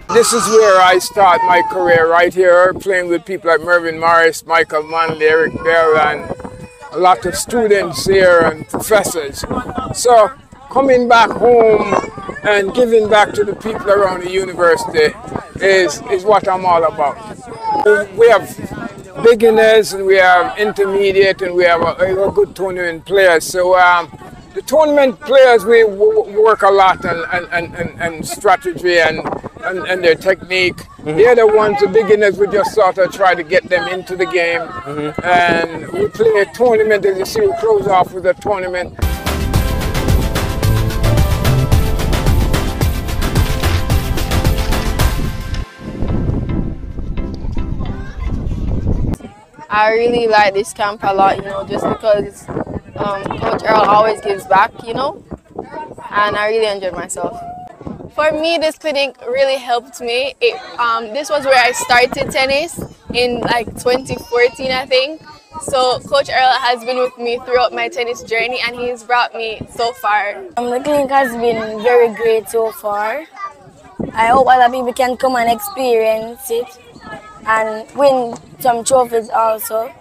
This is where I start my career, right here, playing with people like Mervyn Morris, Michael Manley, Eric Bell, and a lot of students here and professors. So coming back home and giving back to the people around the university is what I'm all about. We have beginners and we have intermediate and we have a good tournament players. So the tournament players, we work a lot and strategy and their technique. The other ones, the beginners, we just sort of try to get them into the game. And we play a tournament, as you see, we close off with a tournament. I really like this camp a lot, just because Coach Earl always gives back, and I really enjoyed myself. For me, this clinic really helped me. This was where I started tennis in like 2014, I think. So Coach Earl has been with me throughout my tennis journey and he's brought me so far. The clinic has been very great so far. I hope other people can come and experience it and win some trophies also.